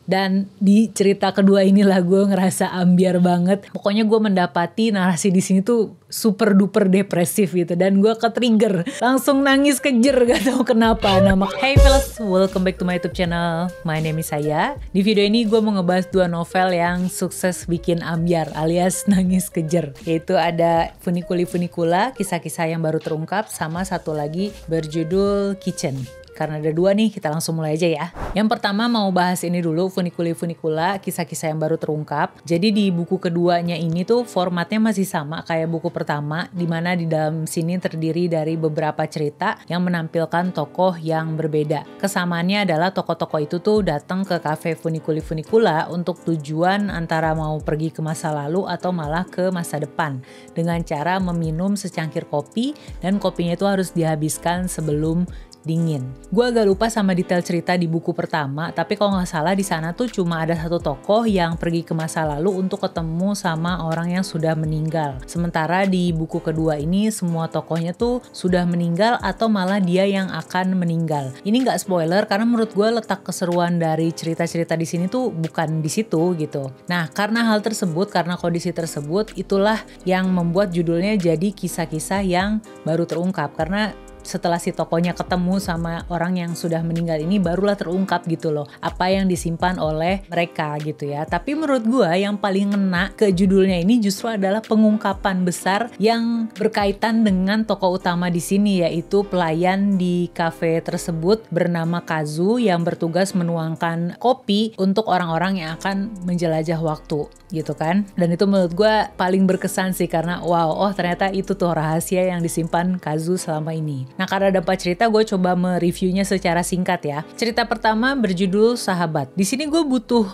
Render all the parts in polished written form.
Dan di cerita kedua inilah gue ngerasa ambiar banget. Pokoknya gue mendapati narasi di sini tuh super duper depresif gitu, dan gue ke-trigger, langsung nangis kejer gak tahu kenapa. Hey fellas, welcome back to my YouTube channel. My name is Saya. Di video ini gue mau ngebahas dua novel yang sukses bikin ambiar alias nangis kejer, yaitu ada Funiculi Funicula, kisah-kisah yang baru terungkap, sama satu lagi berjudul Kitchen. Karena ada dua nih, kita langsung mulai aja ya. Yang pertama mau bahas ini dulu, Funiculi Funicula, kisah-kisah yang baru terungkap. Jadi di buku keduanya ini tuh formatnya masih sama kayak buku pertama, dimana di dalam sini terdiri dari beberapa cerita yang menampilkan tokoh yang berbeda. Kesamaannya adalah tokoh-tokoh itu tuh datang ke cafe Funiculi Funicula untuk tujuan antara mau pergi ke masa lalu atau malah ke masa depan, dengan cara meminum secangkir kopi, dan kopinya itu harus dihabiskan sebelum dingin. Gue agak lupa sama detail cerita di buku pertama, tapi kalau nggak salah di sana tuh cuma ada satu tokoh yang pergi ke masa lalu untuk ketemu sama orang yang sudah meninggal. Sementara di buku kedua ini semua tokohnya tuh sudah meninggal atau malah dia yang akan meninggal. Ini nggak spoiler karena menurut gue letak keseruan dari cerita-cerita di sini tuh bukan di situ gitu. Nah, karena hal tersebut, karena kondisi tersebut, itulah yang membuat judulnya jadi kisah-kisah yang baru terungkap, karena setelah si tokohnya ketemu sama orang yang sudah meninggal ini barulah terungkap gitu loh apa yang disimpan oleh mereka gitu ya. Tapi menurut gue yang paling ngena ke judulnya ini justru adalah pengungkapan besar yang berkaitan dengan tokoh utama di sini, yaitu pelayan di kafe tersebut bernama Kazu yang bertugas menuangkan kopi untuk orang-orang yang akan menjelajah waktu gitu kan. Dan itu menurut gue paling berkesan sih, karena wow, oh ternyata itu tuh rahasia yang disimpan Kazu selama ini. Nah, karena ada 4 cerita, gue coba mereviewnya secara singkat ya. Cerita pertama berjudul Sahabat. Di sini gue butuh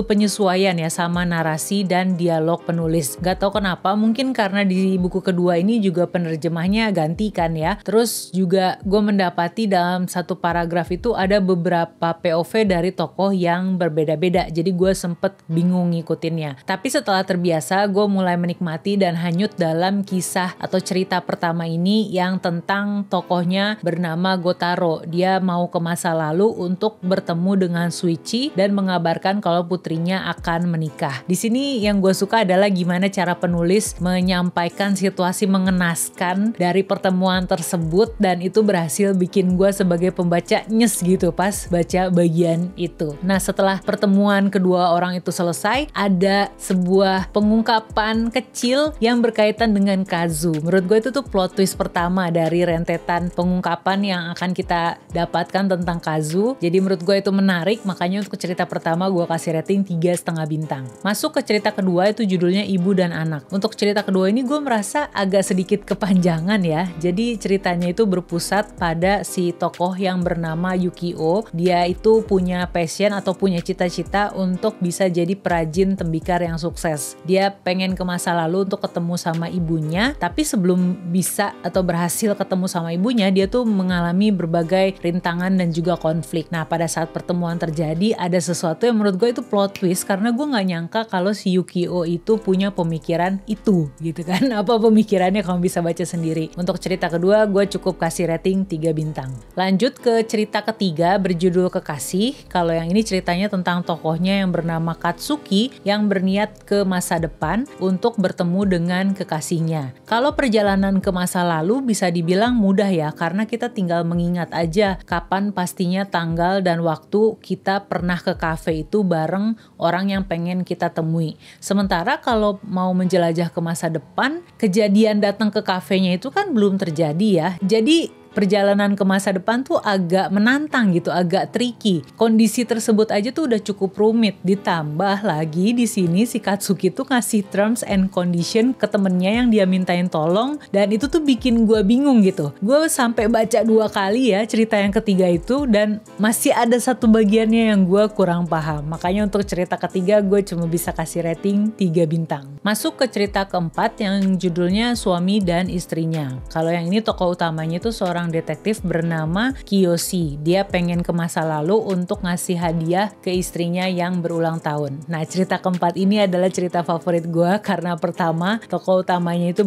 penyesuaian ya sama narasi dan dialog penulis. Gak tau kenapa, mungkin karena di buku kedua ini juga penerjemahnya ganti kan ya. Terus juga gue mendapati dalam satu paragraf itu ada beberapa POV dari tokoh yang berbeda-beda. Jadi gue sempet bingung ngikutinnya. Tapi setelah terbiasa, gue mulai menikmati dan hanyut dalam kisah atau cerita pertama ini yang tentang tokohnya bernama Gotaro. Dia mau ke masa lalu untuk bertemu dengan Suichi dan mengabarkan kalau putrinya akan menikah. Di sini yang gue suka adalah gimana cara penulis menyampaikan situasi mengenaskan dari pertemuan tersebut, dan itu berhasil bikin gue sebagai pembaca nyes gitu pas baca bagian itu. Nah, setelah pertemuan kedua orang itu selesai, ada sebuah pengungkapan kecil yang berkaitan dengan Kazu. Menurut gue itu tuh plot twist pertama dari rentetan pengungkapan yang akan kita dapatkan tentang Kazu. Jadi menurut gue itu menarik, makanya untuk cerita pertama gue kasih rating 3,5 bintang. Masuk ke cerita kedua, itu judulnya Ibu dan Anak. Untuk cerita kedua ini gue merasa agak sedikit kepanjangan ya. Jadi ceritanya itu berpusat pada si tokoh yang bernama Yukio. Dia itu punya passion atau punya cita-cita untuk bisa jadi perajin tembikar yang sukses. Dia pengen ke masa lalu untuk ketemu sama ibunya, tapi sebelum bisa atau berhasil ketemu sama ibunya, dia tuh mengalami berbagai rintangan dan juga konflik. Nah, pada saat pertemuan terjadi, ada sesuatu yang menurut gue itu plot twist, karena gue gak nyangka kalau si Yukio itu punya pemikiran itu gitu kan. Apa pemikirannya, kamu bisa baca sendiri. Untuk cerita kedua, gue cukup kasih rating 3 bintang. Lanjut ke cerita ketiga berjudul Kekasih. Kalau yang ini ceritanya tentang tokohnya yang bernama Katsuki yang berniat ke masa depan untuk bertemu dengan kekasihnya. Kalau perjalanan ke masa lalu bisa dibilang mudah ya, karena kita tinggal mengingat aja kapan pastinya tanggal dan waktu kita pernah ke kafe itu bareng orang yang pengen kita temui. Sementara kalau mau menjelajah ke masa depan, kejadian datang ke kafenya itu kan belum terjadi ya. Jadi perjalanan ke masa depan tuh agak menantang gitu, agak tricky. Kondisi tersebut aja tuh udah cukup rumit. Ditambah lagi di sini si Katsuki tuh ngasih terms and condition ke temennya yang dia mintain tolong, dan itu tuh bikin gue bingung gitu. Gue sampai baca 2 kali ya cerita yang ketiga itu, dan masih ada satu bagiannya yang gue kurang paham. Makanya untuk cerita ketiga gue cuma bisa kasih rating 3 bintang. Masuk ke cerita keempat yang judulnya Suami dan Istrinya. Kalau yang ini tokoh utamanya tuh seorang detektif bernama Kiyoshi. Dia pengen ke masa lalu untuk ngasih hadiah ke istrinya yang berulang tahun. Nah, cerita keempat ini adalah cerita favorit gue karena pertama, tokoh utamanya itu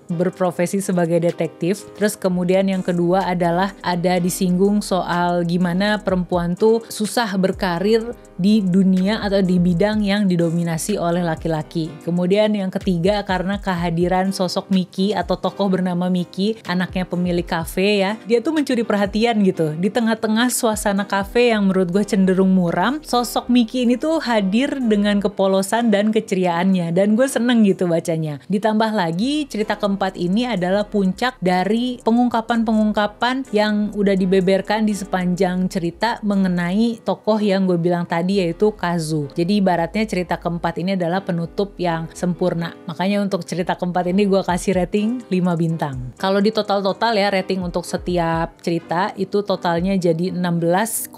berprofesi sebagai detektif. Terus kemudian yang kedua adalah ada disinggung soal gimana perempuan tuh susah berkarir di dunia atau di bidang yang didominasi oleh laki-laki. Kemudian yang ketiga karena kehadiran sosok Miki atau tokoh bernama Miki, anaknya pemilik kafe ya. Dia tuh mencuri perhatian gitu. Di tengah-tengah suasana kafe yang menurut gue cenderung muram, sosok Miki ini tuh hadir dengan kepolosan dan keceriaannya. Dan gue seneng gitu bacanya. Ditambah lagi cerita keempat ini adalah puncak dari pengungkapan-pengungkapan yang udah dibeberkan di sepanjang cerita mengenai tokoh yang gue bilang tadi yaitu Kazu. Jadi ibaratnya cerita keempat ini adalah penutup yang sempurna. Makanya untuk cerita keempat ini gue kasih rating 5 bintang. Kalau di total ya rating untuk setiap cerita itu totalnya jadi 16,5.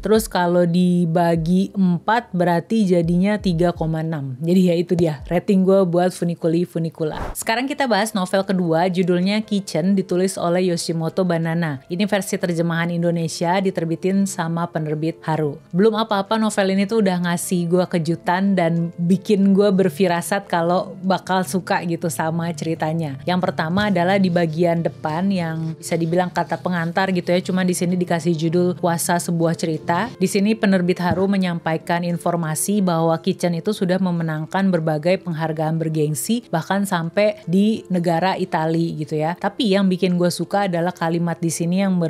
Terus kalau dibagi 4 berarti jadinya 3,6. Jadi ya itu dia rating gue buat Funiculi Funicula. Sekarang kita bahas novel kedua, judulnya Kitchen, ditulis oleh Yoshimoto Banana. Ini versi terjemahan Indonesia, diterbitin sama penerbit Haru. Belum apa-apa novel ini tuh udah ngasih gue kejutan dan bikin gue berfirasat kalau bakal suka gitu sama ceritanya. Yang pertama adalah di bagian depan yang bisa dibilang kata pengantar gitu ya, cuma di sini dikasih judul Kuasa Sebuah Cerita. Di sini penerbit Haru menyampaikan informasi bahwa Kitchen itu sudah memenangkan berbagai penghargaan bergengsi bahkan sampai di negara Italia gitu ya. Tapi yang bikin gue suka adalah kalimat di sini yang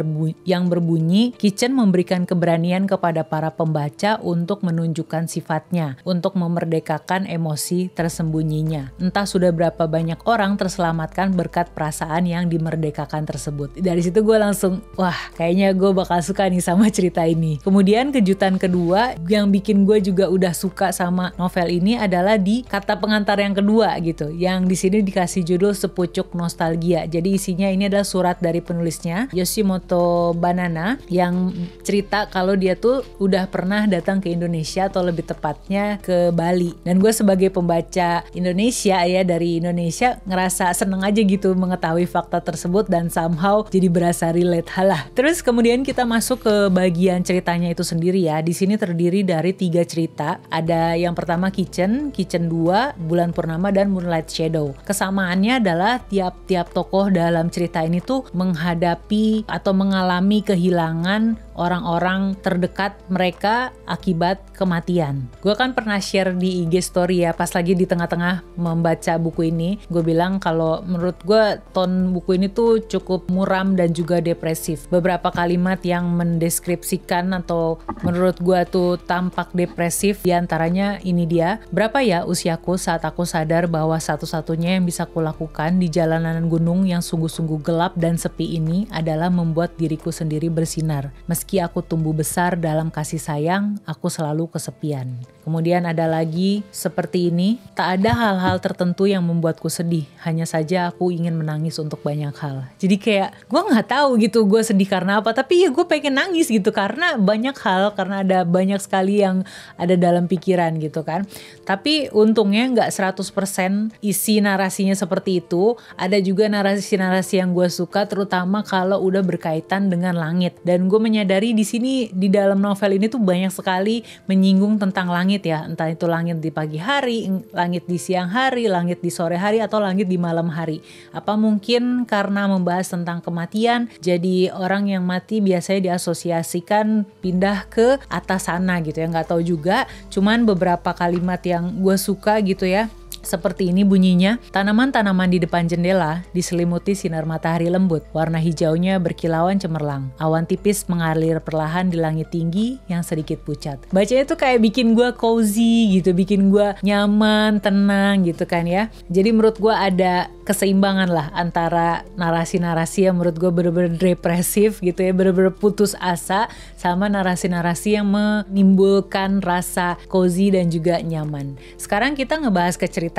berbunyi Kitchen memberikan keberanian kepada para pembaca untuk menunjukkan sifatnya, untuk memerdekakan emosi tersembunyinya. Entah sudah berapa banyak orang terselamatkan berkat perasaan yang dimerdekakan tersebut. Dari situ gue langsung wah kayaknya gue bakal suka nih sama cerita ini. Kemudian kejutan kedua yang bikin gue juga udah suka sama novel ini adalah di kata pengantar yang kedua gitu, yang di sini dikasih judul Sepucuk Nostalgia. Jadi isinya ini adalah surat dari penulisnya Yoshimoto Banana yang cerita kalau dia tuh udah pernah datang ke Indonesia atau lebih tepatnya ke Bali. Dan gue sebagai pembaca Indonesia ya dari Indonesia ngerasa seneng aja gitu mengetahui fakta tersebut dan somehow jadi berasa relate halah. Terus kemudian kita masuk ke bagian ceritanya itu sendiri ya. Di sini terdiri dari 3 cerita. Ada yang pertama Kitchen 2, Bulan Purnama dan Moonlight Shadow. Kesamaannya adalah tiap-tiap tokoh dalam cerita ini tuh menghadapi atau mengalami kehilangan orang-orang terdekat mereka akibat kematian. Gue kan pernah share di IG story ya pas lagi di tengah-tengah membaca buku ini. Gue bilang kalau menurut gue tone buku ini tuh cukup muram dan juga depresif. Beberapa kalimat yang mendeskripsikan atau menurut gue tuh tampak depresif, diantaranya ini dia. Berapa ya usiaku saat aku sadar bahwa satu-satunya yang bisa kulakukan di jalanan gunung yang sungguh-sungguh gelap dan sepi ini adalah membuat diriku sendiri bersinar. Meski aku tumbuh besar dalam kasih sayang, aku selalu kesepian. Kemudian ada lagi seperti ini, tak ada hal-hal tertentu yang membuatku sedih, hanya saja aku ingin menangis untuk banyak hal. Jadi kayak gue gak tahu gitu gue sedih karena apa, tapi ya gue pengen nangis gitu karena banyak hal, karena ada banyak sekali yang ada dalam pikiran gitu kan. Tapi untungnya gak 100% isi narasinya seperti itu. Ada juga narasi-narasi yang gue suka, terutama kalau udah berkaitan dengan langit. Dan gue menyadari di sini di dalam novel ini tuh banyak sekali menyinggung tentang langit ya, entah itu langit di pagi hari, langit di siang hari, langit di sore hari, atau langit di malam hari. Apa mungkin karena membahas tentang kematian, jadi orang yang mati biasanya diasosiasikan pindah ke atas sana gitu ya, nggak tahu juga. Cuman beberapa kalimat yang gue suka gitu ya. Seperti ini bunyinya, tanaman-tanaman di depan jendela diselimuti sinar matahari lembut, warna hijaunya berkilauan cemerlang. Awan tipis mengalir perlahan di langit tinggi yang sedikit pucat. Bacanya tuh kayak bikin gue cozy gitu, bikin gue nyaman, tenang gitu kan ya. Jadi menurut gue ada keseimbangan lah antara narasi-narasi yang menurut gue bener-bener depresif gitu ya, bener-bener putus asa, sama narasi-narasi yang menimbulkan rasa cozy dan juga nyaman. Sekarang kita ngebahas ke ceritanya.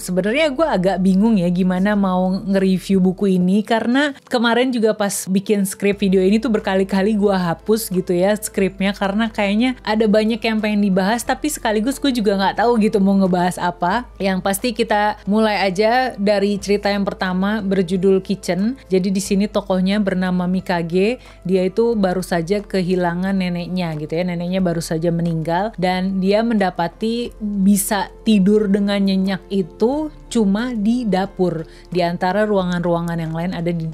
Sebenarnya gue agak bingung ya gimana mau nge-review buku ini, karena kemarin juga pas bikin skrip video ini tuh berkali-kali gue hapus gitu ya skripnya, karena kayaknya ada banyak yang pengen dibahas tapi sekaligus gue juga nggak tahu gitu mau ngebahas apa. Yang pasti kita mulai aja dari cerita yang pertama berjudul Kitchen. Jadi di sini tokohnya bernama Mikage. Dia itu baru saja kehilangan neneknya gitu ya, neneknya baru saja meninggal dan dia mendapati bisa tidur dengan nyenyak itu cuma di dapur, di antara ruangan-ruangan yang lain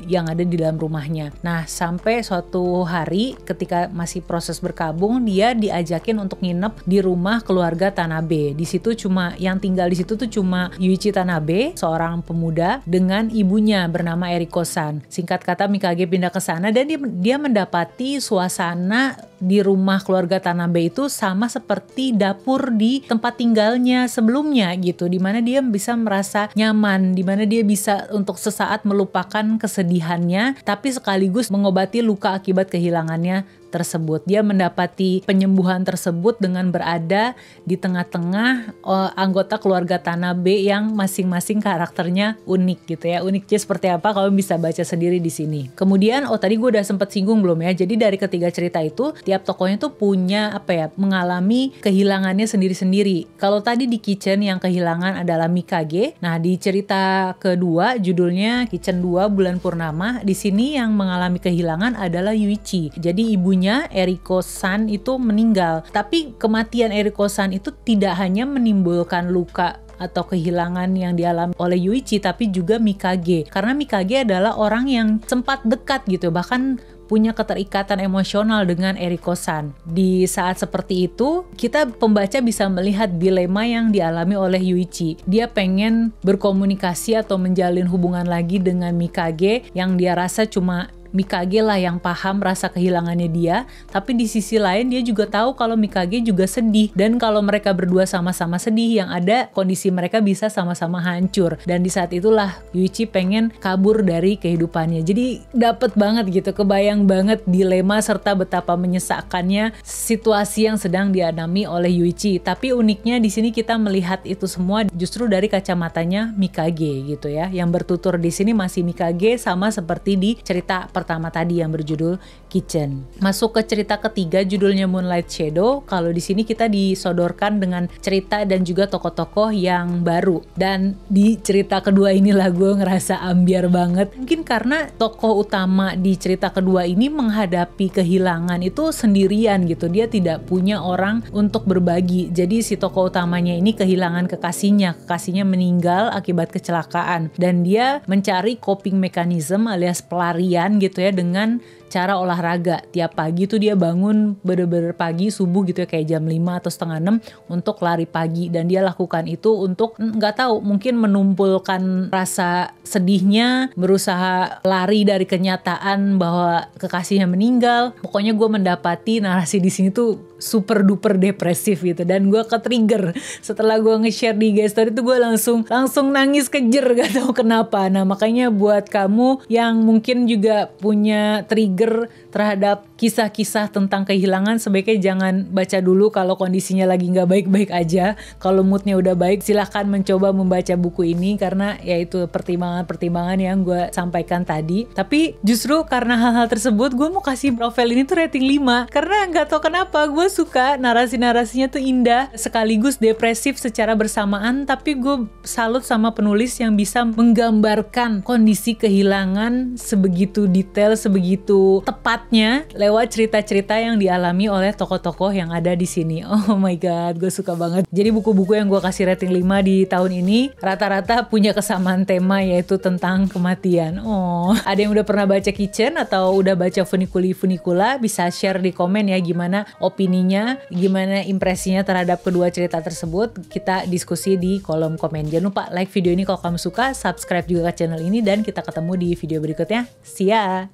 yang ada di dalam rumahnya. Nah, sampai suatu hari ketika masih proses berkabung, dia diajakin untuk nginep di rumah keluarga Tanabe. Di situ yang tinggal di situ tuh cuma Yuichi Tanabe, seorang pemuda dengan ibunya bernama Eriko-san. Singkat kata, Mikage pindah ke sana dan dia mendapati suasana di rumah keluarga Tanabe itu sama seperti dapur di tempat tinggalnya sebelumnya gitu, dimana dia bisa merasa nyaman, dimana dia bisa untuk sesaat melupakan kesedihannya tapi sekaligus mengobati luka akibat kehilangannya tersebut. Dia mendapati penyembuhan tersebut dengan berada di tengah-tengah anggota keluarga Tanabe yang masing-masing karakternya unik gitu ya. Uniknya seperti apa kalau bisa baca sendiri di sini. Kemudian tadi gue udah sempet singgung belum ya. Jadi dari ketiga cerita itu tiap tokohnya tuh punya mengalami kehilangannya sendiri-sendiri. Kalau tadi di Kitchen yang kehilangan adalah Mikage. Nah, di cerita kedua judulnya Kitchen 2 Bulan Purnama, di sini yang mengalami kehilangan adalah Yuichi. Jadi ibunya Eriko-san itu meninggal. Tapi kematian Eriko-san itu tidak hanya menimbulkan luka atau kehilangan yang dialami oleh Yuichi, tapi juga Mikage. Karena Mikage adalah orang yang sempat dekat gitu, bahkan punya keterikatan emosional dengan Eriko-san. Di saat seperti itu, kita pembaca bisa melihat dilema yang dialami oleh Yuichi. Dia pengen berkomunikasi atau menjalin hubungan lagi dengan Mikage yang dia rasa cuma Mikage lah yang paham rasa kehilangannya dia, tapi di sisi lain dia juga tahu kalau Mikage juga sedih, dan kalau mereka berdua sama-sama sedih, yang ada kondisi mereka bisa sama-sama hancur. Dan di saat itulah Yuichi pengen kabur dari kehidupannya. Jadi dapet banget gitu, kebayang banget dilema serta betapa menyesakannya situasi yang sedang dialami oleh Yuichi. Tapi uniknya di sini kita melihat itu semua justru dari kacamatanya Mikage gitu ya. Yang bertutur di sini masih Mikage, sama seperti di cerita pertama tadi yang berjudul Kitchen. Masuk ke cerita ketiga judulnya Moonlight Shadow. Kalau di sini kita disodorkan dengan cerita dan juga tokoh-tokoh yang baru. Dan di cerita kedua inilah gue ngerasa ambiar banget. Mungkin karena tokoh utama di cerita kedua ini menghadapi kehilangan itu sendirian gitu. Dia tidak punya orang untuk berbagi. Jadi si tokoh utamanya ini kehilangan kekasihnya. Kekasihnya meninggal akibat kecelakaan. Dan dia mencari coping mechanism alias pelarian gitu ya, dengan cara olahraga. Tiap pagi tuh dia bangun bener-bener pagi subuh gitu ya, kayak jam 5 atau setengah 6 untuk lari pagi, dan dia lakukan itu untuk nggak tahu, mungkin menumpulkan rasa sedihnya, berusaha lari dari kenyataan bahwa kekasihnya meninggal. Pokoknya gue mendapati narasi di sini tuh super duper depresif gitu, dan gue ke-trigger setelah gue nge-share di IG story tuh gue langsung nangis kejer, gak tahu kenapa. Nah, makanya buat kamu yang mungkin juga punya trigger terhadap kisah-kisah tentang kehilangan, sebaiknya jangan baca dulu kalau kondisinya lagi nggak baik-baik aja. Kalau moodnya udah baik, silahkan mencoba membaca buku ini, karena ya itu pertimbangan-pertimbangan yang gue sampaikan tadi. Tapi justru karena hal-hal tersebut, gue mau kasih profil ini tuh rating 5, karena nggak tahu kenapa gue suka narasi-narasinya tuh indah sekaligus depresif secara bersamaan. Tapi gue salut sama penulis yang bisa menggambarkan kondisi kehilangan sebegitu detail, sebegitu tepatnya lewat cerita-cerita yang dialami oleh tokoh-tokoh yang ada di sini. Oh my god, gue suka banget. Jadi buku-buku yang gue kasih rating 5 di tahun ini rata-rata punya kesamaan tema, yaitu tentang kematian. Oh, ada yang udah pernah baca Kitchen atau udah baca Funicula, bisa share di komen ya gimana opininya, gimana impresinya terhadap kedua cerita tersebut. Kita diskusi di kolom komen. Jangan lupa like video ini kalau kamu suka, subscribe juga ke channel ini, dan kita ketemu di video berikutnya. See ya!